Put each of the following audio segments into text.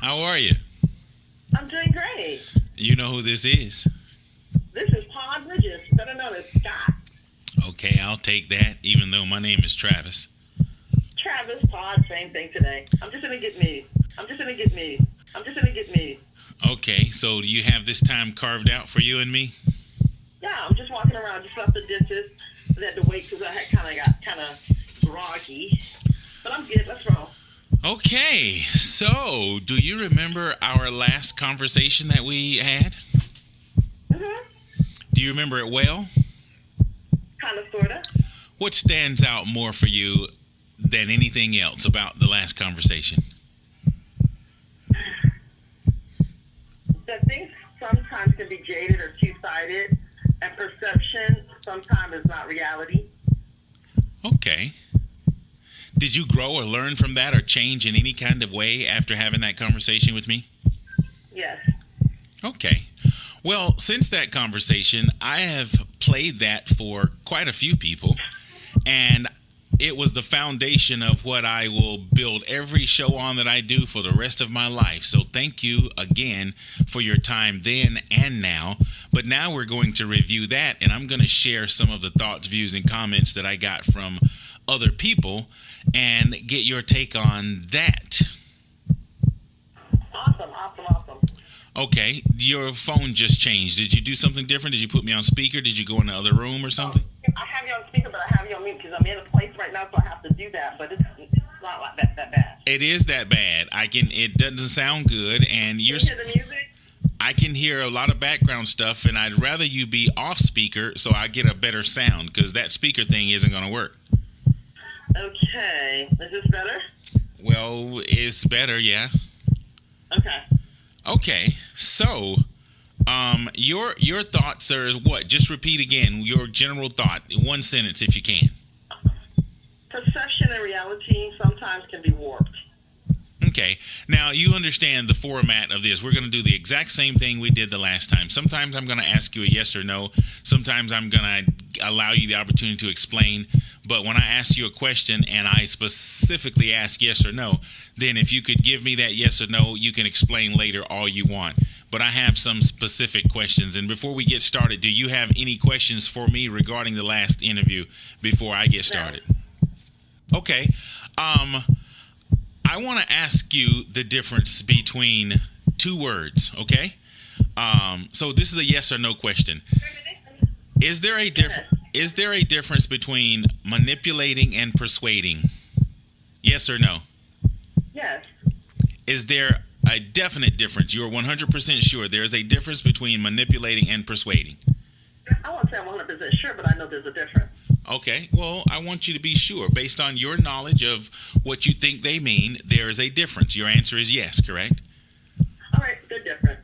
How are you? I'm doing great. You know who this is. This is Paul Bridges, better known as Scott. Okay, I'll take that, even though my name is Travis. Travis, Todd, same thing today. I'm just gonna get me. I'm just gonna get me. I'm just gonna get me. Okay, so do you have this time carved out for you and me? Yeah, I'm just walking around. Just left the dentist. I had to wait because I had kind of groggy. But I'm good. Let's roll. Okay, so do you remember our last conversation that we had? Mhm. Do you remember it well? Kind of, sorta. What stands out more for you than anything else about the last conversation? That things sometimes can be jaded or two-sided, and perception sometimes is not reality. Okay. Did you grow or learn from that or change in any kind of way after having that conversation with me? Yes. Okay. Well, since that conversation, I have played that for quite a few people, and it was the foundation of what I will build every show on that I do for the rest of my life. So thank you again for your time then and now. But now we're going to review that, and I'm going to share some of the thoughts, views, and comments that I got from other people and get your take on that. Awesome. Okay, your phone just changed. Did you do something different? Did you put me on speaker? Did you go in the other room or something? I have you on speaker, but I have you on mute because I'm in a place right now, so I have to do that. But it's not like that bad. It is that bad. It doesn't sound good, and Can you hear the music? I can hear a lot of background stuff, and I'd rather you be off speaker so I get a better sound, because that speaker thing isn't going to work. Okay. Is this better? Well, it's better, yeah. Okay. Okay, so your thoughts are what? Just repeat again your general thought, one sentence if you can. Perception and reality sometimes can be warped. Okay, now you understand the format of this. We're going to do the exact same thing we did the last time. Sometimes I'm going to ask you a yes or no. Sometimes I'm going to allow you the opportunity to explain. But when I ask you a question and I specifically ask yes or no, then if you could give me that yes or no, you can explain later all you want. But I have some specific questions. And before we get started, do you have any questions for me regarding the last interview before I get started? No. Okay. I want to ask you the difference between two words, okay? So this is a yes or no question. Is there a difference between manipulating and persuading? Yes or no? Yes. Is there a definite difference? You're 100% sure there is a difference between manipulating and persuading? I won't say I'm 100% sure, but I know there's a difference. Okay, well, I want you to be sure. Based on your knowledge of what you think they mean, there is a difference. Your answer is yes, correct? All right, they're different.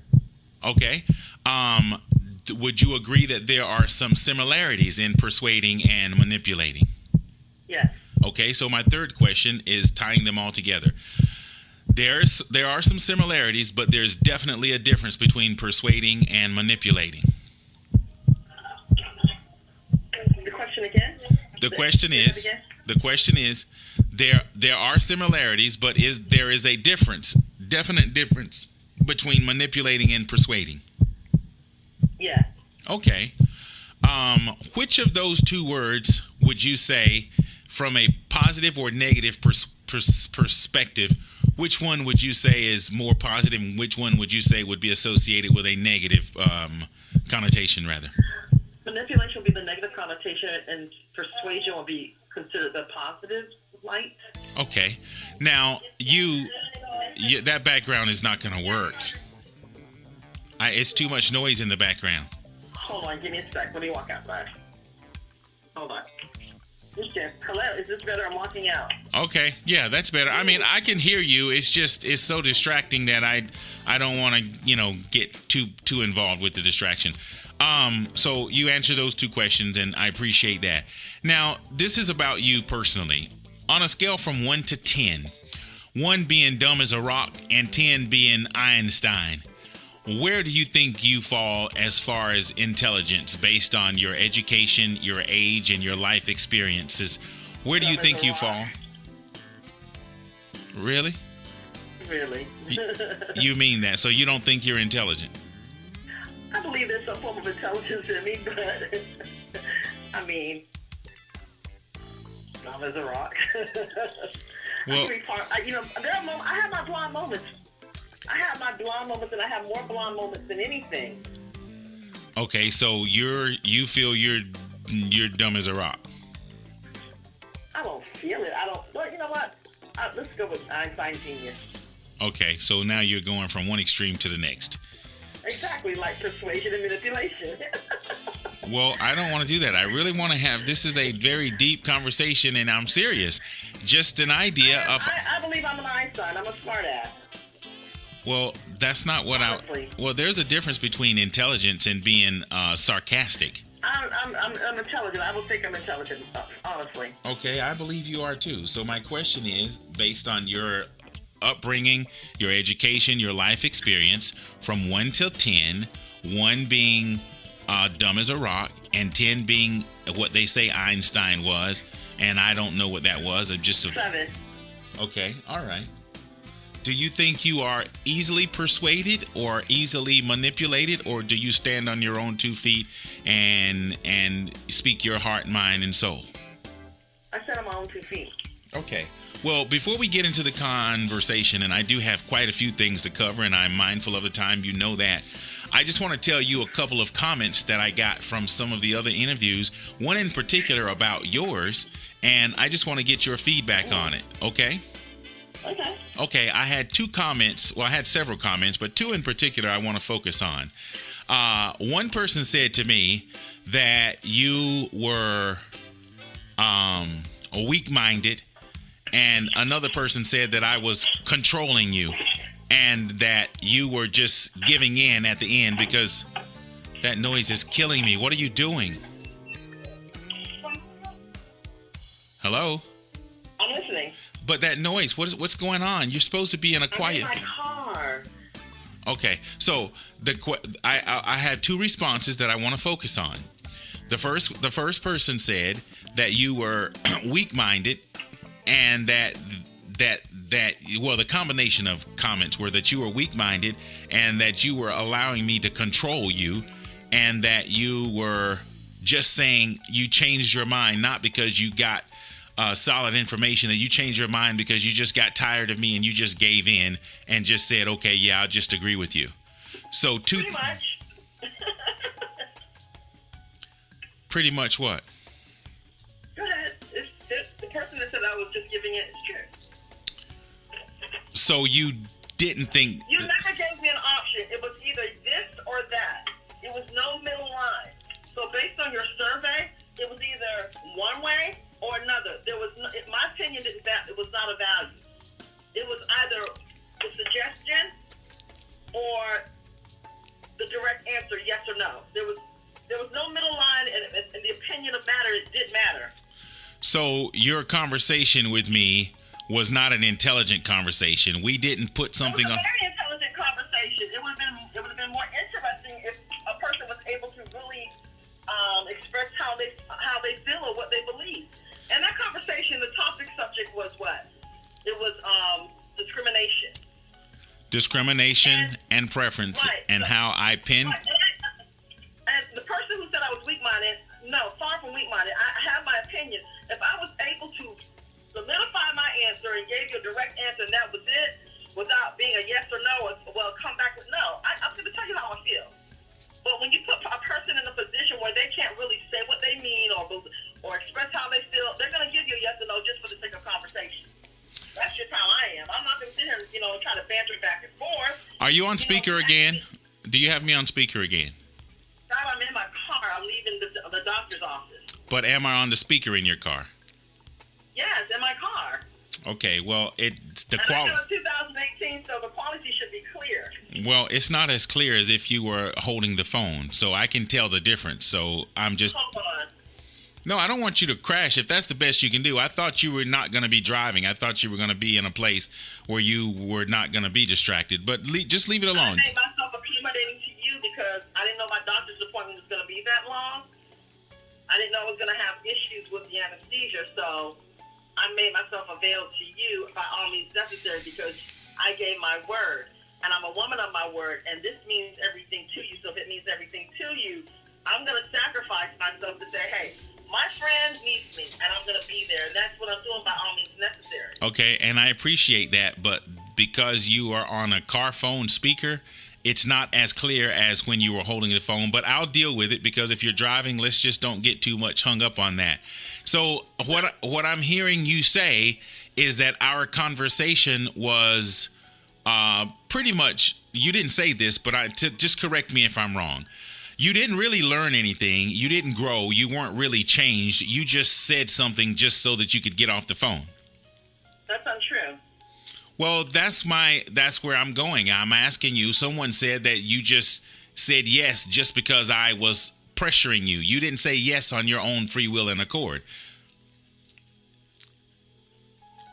Okay. Would you agree that there are some similarities in persuading and manipulating? Yes. Okay, so my third question is tying them all together. There are some similarities, but there's definitely a difference between persuading and manipulating. The question again? The question is, there are similarities, but there is a definite difference between manipulating and persuading. Yeah. Okay. Which of those two words would you say, from a positive or negative perspective, which one would you say is more positive, and which one would you say would be associated with a negative connotation, rather? Manipulation will be the negative connotation, and persuasion will be considered the positive light. Okay. Now, that background is not going to work. It's too much noise in the background. Hold on, give me a sec. Let me walk outside. Hold on. Hello, is this better? I'm walking out. Okay, yeah, that's better. I mean, I can hear you. It's so distracting that I don't want to, get too involved with the distraction. So you answer those two questions, and I appreciate that. Now, this is about you personally. On a scale from 1 to 10, 1 being dumb as a rock and 10 being Einstein, where do you think you fall as far as intelligence based on your education, your age, and your life experiences? Where do you think you fall? Really? Really. You mean that? So you don't think you're intelligent? I believe there's some form of intelligence in me, but I mean, dumb as a rock. Well, there are moments. I have my blonde moments. I have my blonde moments, and I have more blonde moments than anything. okay, so you feel you're dumb as a rock. I don't feel it. I don't. Well, you know what? Let's go with Einstein genius. Okay, so now you're going from one extreme to the next. Exactly, like persuasion and manipulation. Well, I don't want to do that. I really want to have, this is a very deep conversation, and I'm serious. Just an idea of... I believe I'm an Einstein. I'm a smart ass. Well, that's not what Honestly. Well, there's a difference between intelligence and being sarcastic. I'm intelligent. I will think I'm intelligent, honestly. Okay, I believe you are too. So my question is, based on your upbringing, your education, your life experience, from 1 till 10, 1 being dumb as a rock, and 10 being what they say Einstein was, and I don't know what that was. I'm just 7. Okay, all right. Do you think you are easily persuaded or easily manipulated, or do you stand on your own 2 feet and speak your heart, mind, and soul? I stand on my own 2 feet. Okay. Well, before we get into the conversation, and I do have quite a few things to cover, and I'm mindful of the time, you know that. I just want to tell you a couple of comments that I got from some of the other interviews, one in particular about yours, and I just want to get your feedback on it, okay? Okay. Okay, I had 2 comments. Well, I had several comments, but 2 in particular I want to focus on. One person said to me that you were weak-minded, and another person said that I was controlling you and that you were just giving in at the end because that noise is killing me. What are you doing? Hello? I'm listening. But that noise, what's going on? You're supposed to be in a quiet... I'm in my car. Okay, so I had 2 responses that I want to focus on. The first person said that you were weak-minded, and that the combination of comments were that you were weak-minded and that you were allowing me to control you, and that you were just saying you changed your mind not because you got solid information, that you changed your mind because you just got tired of me and you just gave in and just said, okay, yeah, I'll just agree with you. So Pretty much. Pretty much what? Go ahead. It's the person that said I was just giving it is true. So you didn't think... You never gave me an option. It was either this or that. It was no middle line. So based on your survey, it was either one way or another. There was no, in my opinion, it was not a value. It was either the suggestion or the direct answer, yes or no. There was no middle line, and the opinion of matter, it did matter. So your conversation with me was not an intelligent conversation. We didn't put something on... It was a very intelligent conversation. It would have been more interesting if a person was able to really express how they feel or what they believe. And that conversation, the topic subject was what? It was discrimination. Discrimination and preference, right, and how I pinned... Right, and the person who said I was weak-minded, no, far from weak-minded. I have my opinion. If I was able to solidify my answer and gave you a direct answer and that was it, without being a yes or no, or, well, come back with no, I'm going to tell you how I feel. But when you put a person in a position where they can't really say what they mean or express how they feel, they're going to give you a yes or no just for the sake of conversation. That's just how I am. I'm not going to sit here and, try to banter back and forth. Are you on speaker again? Do you have me on speaker again? I'm in my car. I'm leaving the doctor's office. But am I on the speaker in your car? Yes, in my car. Okay, well, it's the And quality. I know it's 2018, so the quality should be clear. Well, it's not as clear as if you were holding the phone, so I can tell the difference. So I'm just... Hold on. No, I don't want you to crash if that's the best you can do. I thought you were not going to be driving. I thought you were going to be in a place where you were not going to be distracted. But just leave it alone. I made myself accommodating to you because I didn't know my doctor's appointment was going to be that long. I didn't know I was going to have issues with the anesthesia, so I made myself available to you by all means necessary because I gave my word, and I'm a woman of my word, and this means everything to you. So if it means everything to you, I'm going to sacrifice myself to say, hey, my friend needs me, and I'm going to be there. And that's what I'm doing by all means necessary. Okay, and I appreciate that, but because you are on a car phone speaker, it's not as clear as when you were holding the phone, but I'll deal with it because if you're driving, let's just don't get too much hung up on that. So what I'm hearing you say is that our conversation was pretty much, you didn't say this, but just correct me if I'm wrong. You didn't really learn anything. You didn't grow. You weren't really changed. You just said something just so that you could get off the phone. That's untrue. Well, that's where I'm going. I'm asking you, someone said that you just said yes just because I was pressuring you. You didn't say yes on your own free will and accord.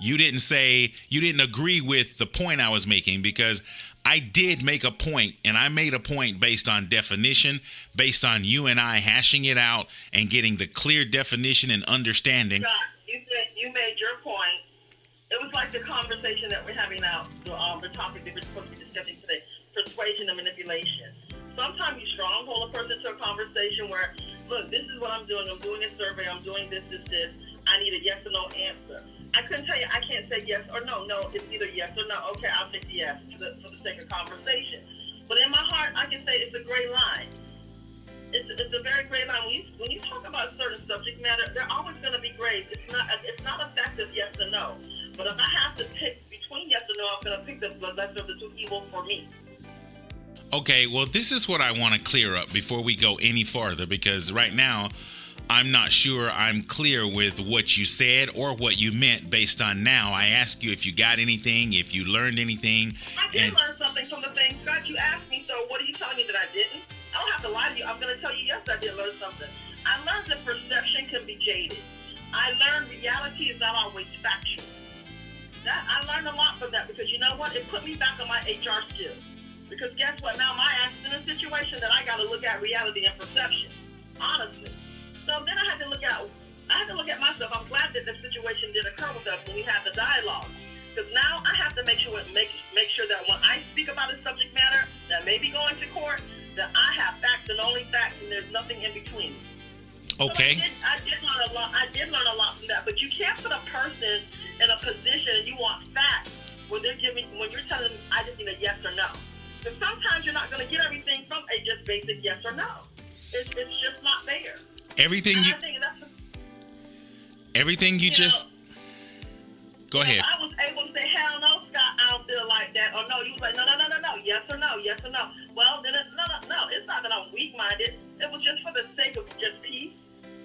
You didn't agree with the point I was making, because I did make a point, and I made a point based on definition, based on you and I hashing it out and getting the clear definition and understanding. Scott, you made your point. It was like the conversation that we're having now, the topic that we're supposed to be discussing today, persuasion and manipulation. Sometimes you stronghold a person to a conversation where, look, this is what I'm doing. I'm doing a survey. I'm doing this. I need a yes or no answer. I couldn't tell you. I can't say yes or no. No, it's either yes or no. Okay, I'll take the yes for the sake of conversation. But in my heart, I can say it's a gray line. It's a very gray line. When you talk about a certain subject matter, they're always going to be grays. It's not a fact of yes or no. But if I have to pick between yes or no, I'm going to pick the lesser of the two evils for me. Okay, well, this is what I want to clear up before we go any farther, because right now I'm not sure I'm clear with what you said or what you meant based on now. I asked you if you got anything, if you learned anything. I did learn something from the thing. Scott, you asked me, so what are you telling me that I didn't? I don't have to lie to you. I'm going to tell you, yes, I did learn something. I learned that perception can be jaded. I learned reality is not always factual. I learned a lot from that, because you know what? It put me back on my HR skills. Because guess what? Now my ass is in a situation that I got to look at reality and perception, honestly. So then I had to look at myself. I'm glad that the situation did occur with us when we had the dialogue. Because now I have to make sure that when I speak about a subject matter that may be going to court, that I have facts and only facts, and there's nothing in between. Okay. So I did learn a lot. I did learn a lot from that. But you can't put a person in a position and you want facts when you're telling them, I just need a yes or no. Because sometimes you're not going to get everything from a just basic yes or no. It's just not there. Everything you just go ahead. I was able to say, hell no, Scott, I don't feel like that. Or no, you was like, no, yes or no, yes or no. Well, then no, it's not that I'm weak-minded. It was just for the sake of just peace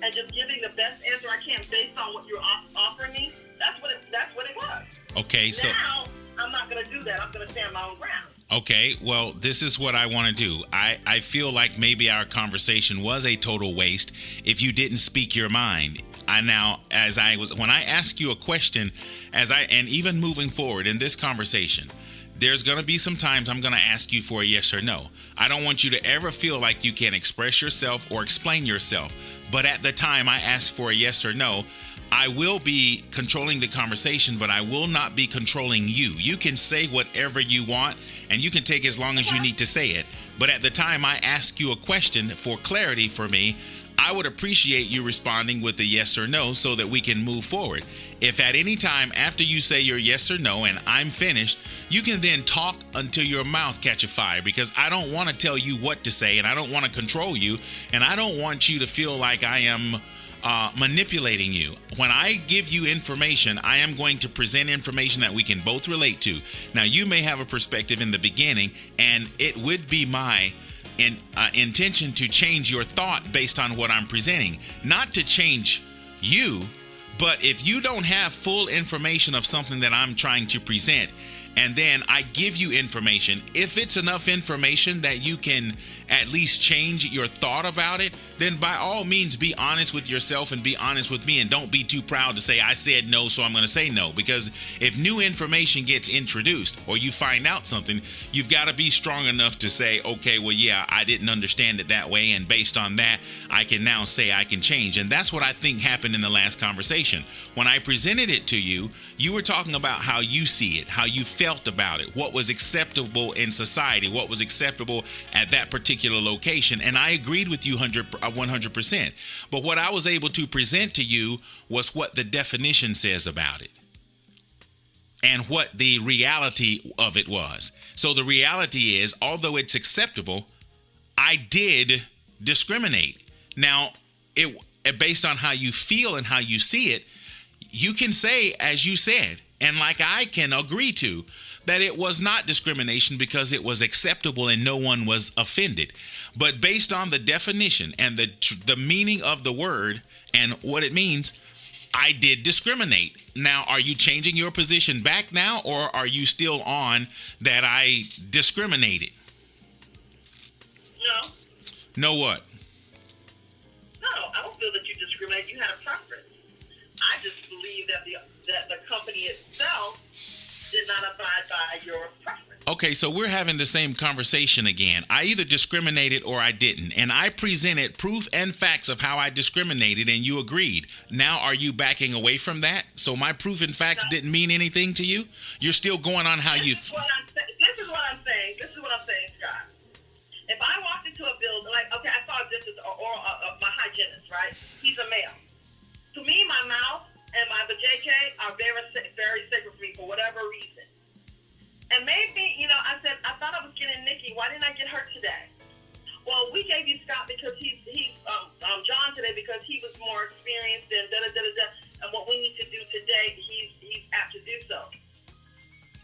and just giving the best answer I can based on what you're offering me. That's what it was. Okay, so now I'm not going to do that. I'm going to stand my own ground. Okay, well, this is what I want to do. I feel like maybe our conversation was a total waste if you didn't speak your mind. When I ask you a question, and even moving forward in this conversation, there's going to be some times I'm going to ask you for a yes or no. I don't want you to ever feel like you can express yourself or explain yourself. But at the time I ask for a yes or no, I will be controlling the conversation, but I will not be controlling you. You can say whatever you want, and you can take as long as you need to say it. But at the time I ask you a question for clarity for me, I would appreciate you responding with a yes or no so that we can move forward. If at any time after you say your yes or no and I'm finished, you can then talk until your mouth catches fire, because I don't want to tell you what to say, and I don't want to control you, and I don't want you to feel like I am manipulating you. When I give you information, I am going to present information that we can both relate to. Now, you may have a perspective in the beginning, and it would be my intention to change your thought based on what I'm presenting, not to change you. But if you don't have full information of something that I'm trying to present, and then I give you information, if it's enough information that you can at least change your thought about it, then by all means be honest with yourself and be honest with me, and don't be too proud to say I said no, so I'm going to say no. Because if new information gets introduced or you find out something, you've got to be strong enough to say, okay, well, yeah, I didn't understand it that way, and based on that, I can now say I can change. And that's what I think happened in the last conversation. information. When I presented it to you, you were talking about how you see it, how you felt about it, what was acceptable in society, what was acceptable at that particular location. And I agreed with you 100%. But what I was able to present to you was what the definition says about it and what the reality of it was. So the reality is, although it's acceptable, I did discriminate. Now, based on how you feel and how you see it, you can say, as you said, and like I can agree to, that it was not discrimination because it was acceptable and no one was offended. But based on the definition and the meaning of the word and what it means, I did discriminate. Now, are you changing your position back now, or are you still on that I discriminated? No. No what? No, I don't feel that you discriminate. You had a preference. I just believe that the company itself did not abide by your preference. Okay, so we're having the same conversation again. I either discriminated or I didn't, and I presented proof and facts of how I discriminated, and you agreed. Now, are you backing away from that? So my proof and facts didn't mean anything to you? You're still going on how you... This is what I'm saying, Scott. If I walked into a building, like, okay, I saw a dentist or my hygienist, right? He's a male. To me, my mouth and my JK are very, very sacred for me for whatever reason. And maybe, I said, I thought I was getting Nikki. Why didn't I get her today? Well, we gave you Scott because he's John today because he was more experienced and da-da-da-da-da. And what we need to do today, he's apt to do so.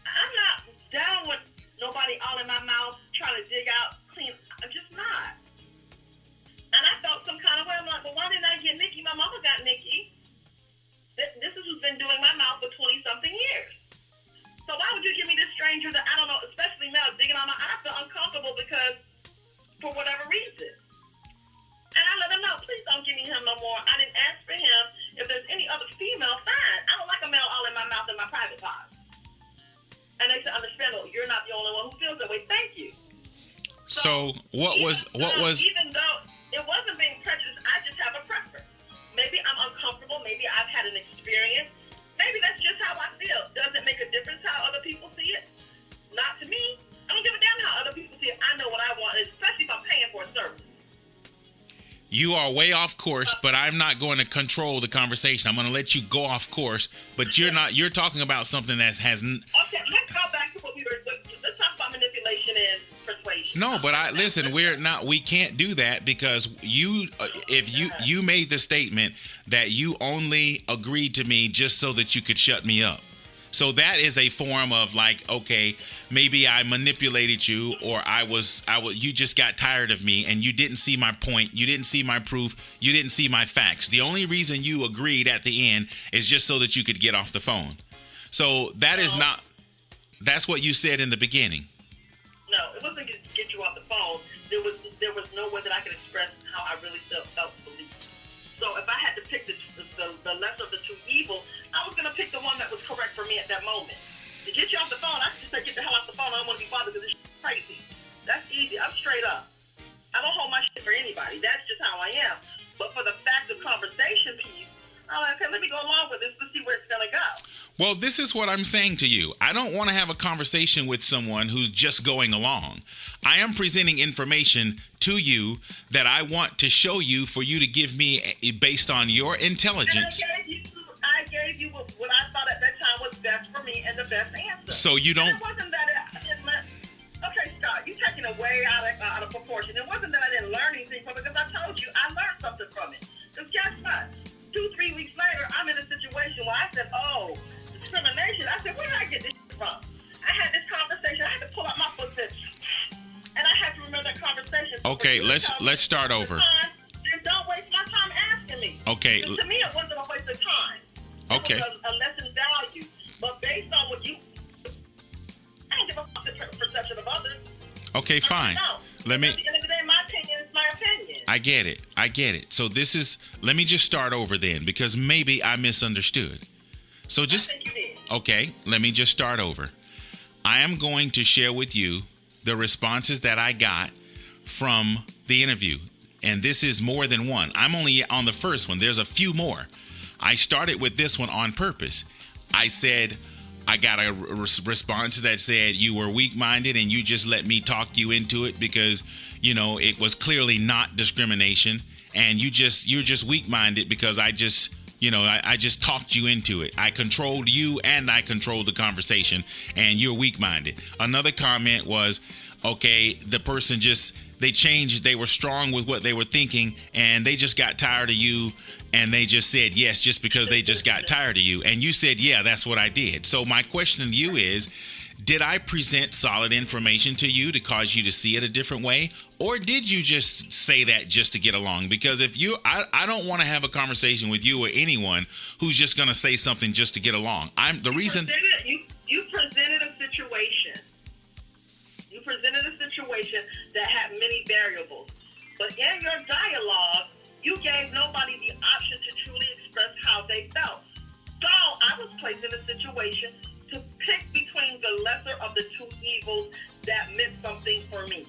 I'm not down with nobody all in my mouth trying to dig out clean. I'm just not. And I felt some kind of way. I'm like, well, why didn't I get Nikki? My mama got Nikki. This is who's been doing my mouth for 20-something years. So why would you give me this stranger that, I don't know, especially male, digging on my... I feel uncomfortable because, for whatever reason. And I let him know, please don't give me him no more. I didn't ask for him. If there's any other female, fine. I don't like a male all in my mouth in my private parts. And they said, understandable, you're not the only one who feels that way. Thank you. So what was... Even though it wasn't being prejudiced, I just have a preference. Maybe I'm uncomfortable. Maybe I've had an experience. Maybe that's just how I feel. Does it make a difference how other people see it? Not to me. I don't give a damn how other people see it. I know what I want, especially if I'm paying for a service. You are way off course, but I'm not going to control the conversation. I'm going to let you go off course, but you're not. You're talking about something that has... Okay, let's go back to what we were... Let's talk about manipulation and persuasion. No, but listen, we can't do that because you made the statement that you only agreed to me just so that you could shut me up. So that is a form of like, okay, maybe I manipulated you, or you just got tired of me and you didn't see my point, you didn't see my proof, you didn't see my facts. The only reason you agreed at the end is just so that you could get off the phone. So that's what you said in the beginning. No, it wasn't to get you off the phone. There was no way that I could express how I really felt belief. So if I had to pick the lesser of the two evils, I was going to pick the one that was correct for me at that moment. To get you off the phone, I just say, get the hell off the phone. I don't want to be bothered because it's crazy. That's easy. I'm straight up. I don't hold my shit for anybody. That's just how I am. But for the fact of conversation piece, I'm like, okay, let me go along with this to see where it's going to go. Well, this is what I'm saying to you. I don't want to have a conversation with someone who's just going along. I am presenting information to you that I want to show you for you to give me based on your intelligence. I gave you what I thought at that time was best for me and the best answer. So you don't... And it wasn't that okay, Scott, you're taking it way out of proportion. It wasn't that I didn't learn anything from it, because I told you I learned something from it. Because guess what? 2-3 weeks later, I'm in a situation where I said, oh, discrimination. I said, where did I get this from? I had this conversation. I had to pull out my foot and I had to remember that conversation. Okay, let's start over. And don't waste my time asking me. Okay. To me, it wasn't a waste of time. Okay. It was a lesson value. But based on what I don't give a fuck the perception of others. Okay, fine. Let me... At the end of the day, my opinion is my opinion. I get it. So let me just start over then, because maybe I misunderstood. So just... I think you did. Okay, let me just start over. I am going to share with you the responses that I got from the interview. And this is more than one. I'm only on the first one. There's a few more. I started with this one on purpose. I said, I got a response that said you were weak-minded and you just let me talk you into it because, it was clearly not discrimination, and you're just weak-minded because I just talked you into it. I controlled you and I controlled the conversation, and you're weak-minded. Another comment was, okay, the person they were strong with what they were thinking, and they just got tired of you, and they just said yes just because they just got tired of you. And you said, yeah, that's what I did. So my question to you is, did I present solid information to you to cause you to see it a different way? Or did you just say that just to get along? Because I don't want to have a conversation with you or anyone who's just going to say something just to get along. You presented a situation. You presented a situation that had many variables. But in your dialogue, you gave nobody the option to truly express how they felt. So I was placed in a situation to pick between the lesser of the two evils that meant something for me.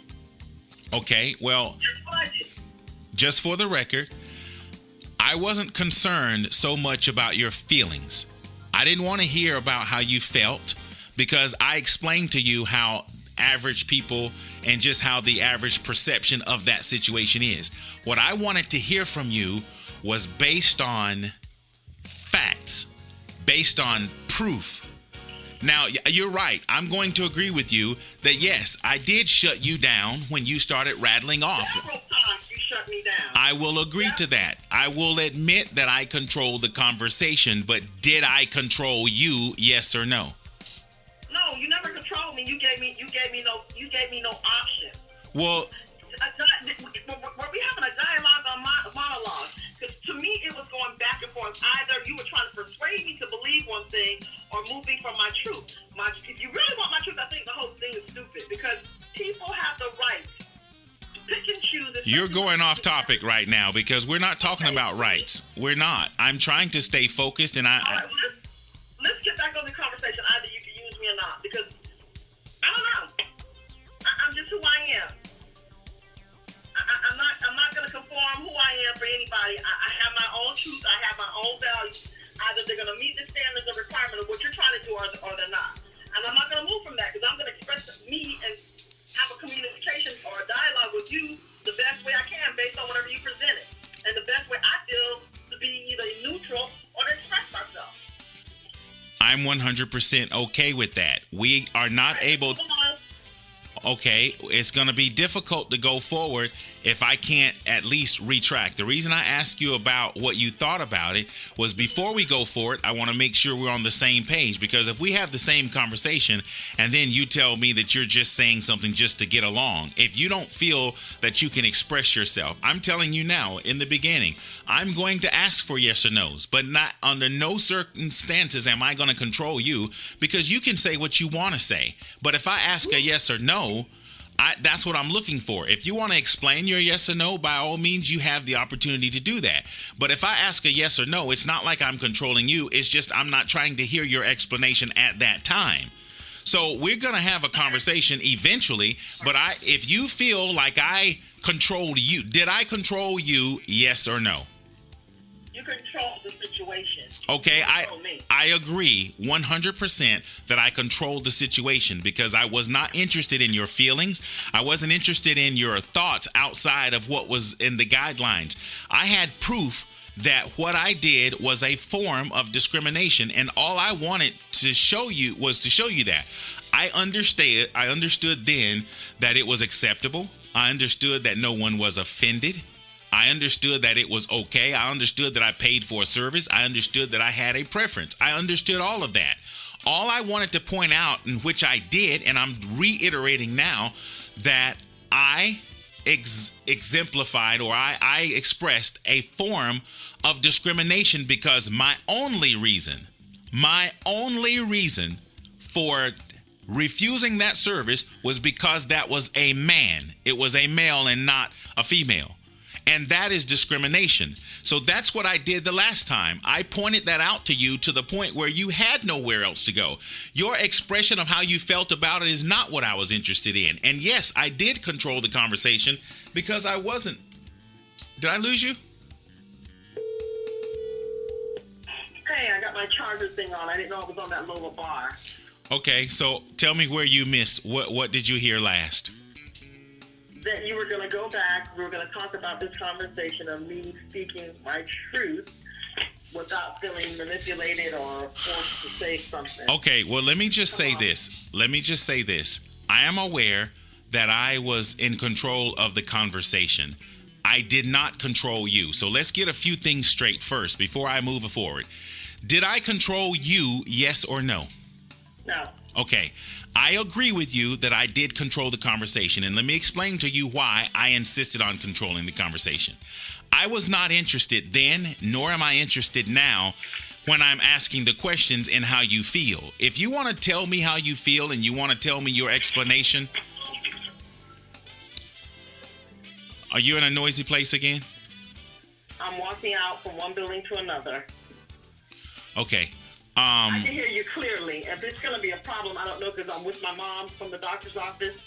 Okay, well, just for the record, I wasn't concerned so much about your feelings. I didn't want to hear about how you felt, because I explained to you how average people and just how the average perception of that situation is. What I wanted to hear from you was based on facts, based on proof. Now, you're right. I'm going to agree with you that, yes, I did shut you down when you started rattling off. Several times you shut me down. I will agree to that. I will admit that I controlled the conversation, but did I control you, yes or no? No, you never controlled me. You gave me no option. Well, were we having a dialogue or monologue? Because to me, it was going back and forth. Either you were trying to persuade me to believe one thing or move me from my truth. If you really want my truth, I think the whole thing is stupid, because people have the right to pick and choose. You're going off topic right now, because we're not talking about rights. We're not. I'm trying to stay focused, and let's get back on the conversation. Either you can use me or not, because I don't know. I'm just who I am. I'm not going to conform who I am for anybody. I have my own truth. I have my own values. Either they're going to meet the standards or requirement of what you're trying to do, or they're not. And I'm not going to move from that, because I'm going to express me and have a communication or a dialogue with you the best way I can based on whatever you presented, and the best way I feel to be either neutral or to express myself. I'm 100% okay with that. We are not able. Okay, it's going to be difficult to go forward if I can't at least retract. The reason I asked you about what you thought about it was, before we go forward, I want to make sure we're on the same page, because if we have the same conversation and then you tell me that you're just saying something just to get along, if you don't feel that you can express yourself, I'm telling you now in the beginning, I'm going to ask for yes or no's, but not under no circumstances am I going to control you, because you can say what you want to say. But if I ask a yes or no, that's what I'm looking for. If you want to explain your yes or no, by all means, you have the opportunity to do that. But if I ask a yes or no, it's not like I'm controlling you. It's just I'm not trying to hear your explanation at that time. So we're going to have a conversation eventually. But if you feel like I controlled you, did I control you, yes or no? You control the situation. Okay, I agree 100% that I controlled the situation, because I was not interested in your feelings. I wasn't interested in your thoughts outside of what was in the guidelines. I had proof that what I did was a form of discrimination, and all I wanted to show you was to show you that. I understood then that it was acceptable. I understood that no one was offended. I understood that it was okay. I understood that I paid for a service. I understood that I had a preference. I understood all of that. All I wanted to point out, in which I did, and I'm reiterating now, that I exemplified, or I expressed a form of discrimination, because my only reason for refusing that service was because that was a man. It was a male and not a female. And that is discrimination. So that's what I did the last time. I pointed that out to you to the point where you had nowhere else to go. Your expression of how you felt about it is not what I was interested in. And yes, I did control the conversation, because I wasn't. Did I lose you? Hey, I got my charger thing on. I didn't know it was on that lower bar. Okay, so tell me where you missed. What did you hear last? That you were going to go back. We were going to talk about this conversation of me speaking my truth without feeling manipulated or forced to say something. Okay, well, let me just say this. I am aware that I was in control of the conversation. I did not control you. So let's get a few things straight first before I move forward. Did I control you, yes or no? No. Okay, I agree with you that I did control the conversation, and let me explain to you why I insisted on controlling the conversation. I was not interested then, nor am I interested now when I'm asking the questions in how you feel. If you want to tell me how you feel and you want to tell me your explanation. Are you in a noisy place again? I'm walking out from one building to another. Okay. I can hear you clearly. If it's going to be a problem, I don't know, because I'm with my mom from the doctor's office.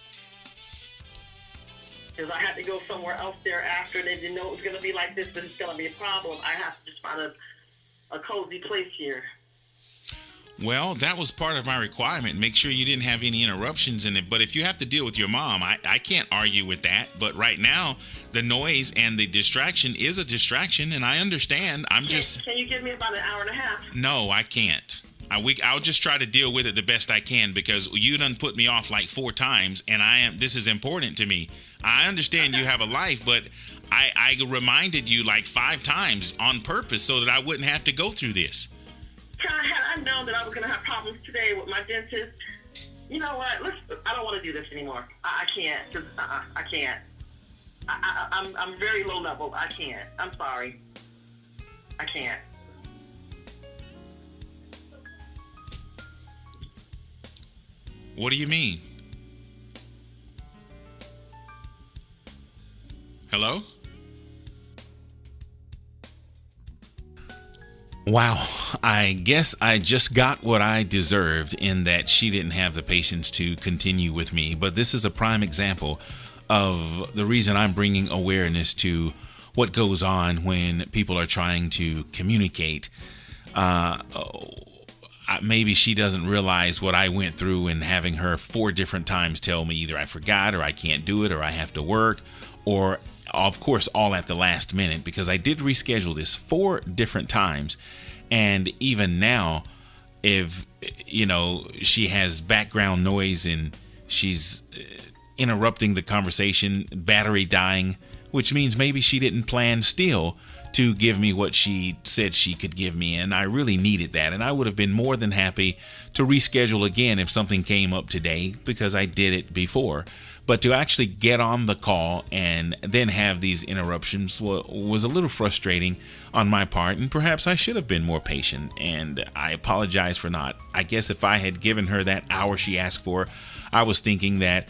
Because I had to go somewhere else thereafter. They didn't know it was going to be like this, but it's going to be a problem. I have to just find a cozy place here. Well, that was part of my requirement. Make sure you didn't have any interruptions in it. But if you have to deal with your mom, I can't argue with that. But right now, the noise and the distraction is a distraction, and I understand. Can you give me about an hour and a half? No, I can't. I'll just try to deal with it the best I can, because you done put me off like 4 times, and this is important to me. I understand you have a life, but I reminded you like 5 times on purpose so that I wouldn't have to go through this. Had I known that I was going to have problems today with my dentist, you know what? I don't want to do this anymore. I can't. I can't. I'm very low level. I can't. I'm sorry. I can't. What do you mean? Hello? Wow, I guess I just got what I deserved in that she didn't have the patience to continue with me. But this is a prime example of the reason I'm bringing awareness to what goes on when people are trying to communicate. Maybe she doesn't realize what I went through in having her 4 different times tell me either I forgot, or I can't do it, or I have to work, or of course all at the last minute, because I did reschedule this 4 different times. And even now, if she has background noise and she's interrupting the conversation, battery dying, which means maybe she didn't plan still to give me what she said she could give me, and I really needed that. And I would have been more than happy to reschedule again if something came up today, because I did it before. But to actually get on the call and then have these interruptions was a little frustrating on my part, and perhaps I should have been more patient, and I apologize for not. I guess if I had given her that hour she asked for, I was thinking that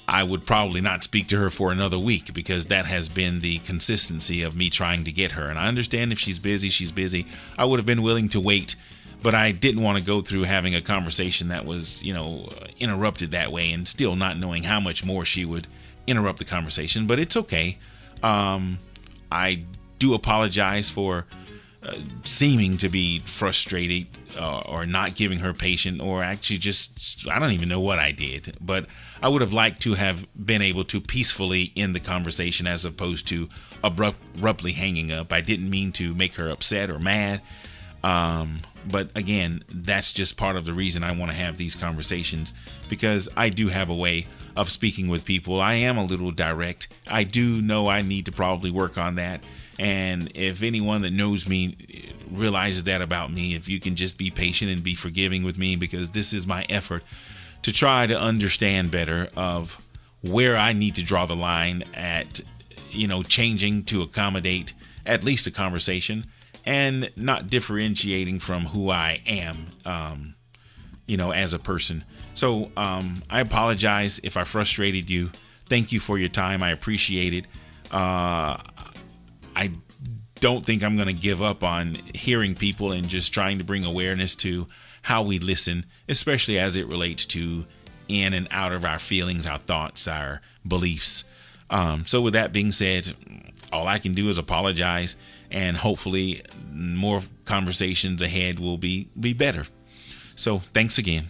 I would probably not speak to her for another week, because that has been the consistency of me trying to get her. And I understand if she's busy, she's busy. I would have been willing to wait, but I didn't want to go through having a conversation that was, interrupted that way, and still not knowing how much more she would interrupt the conversation. But it's okay. I do apologize for seeming to be frustrated or not giving her patience, or actually just I don't even know what I did. But I would have liked to have been able to peacefully end the conversation as opposed to abruptly hanging up. I didn't mean to make her upset or mad. But again, that's just part of the reason I want to have these conversations, because I do have a way of speaking with people. I am a little direct. I do know I need to probably work on that. And if anyone that knows me realizes that about me, if you can just be patient and be forgiving with me, because this is my effort to try to understand better of where I need to draw the line at, changing to accommodate at least a conversation, and not differentiating from who I am, as a person. So I apologize if I frustrated you. Thank you for your time. I appreciate it. I don't think I'm going to give up on hearing people and just trying to bring awareness to how we listen, especially as it relates to in and out of our feelings, our thoughts, our beliefs. So with that being said, all I can do is apologize, and hopefully more conversations ahead will be better. So thanks again.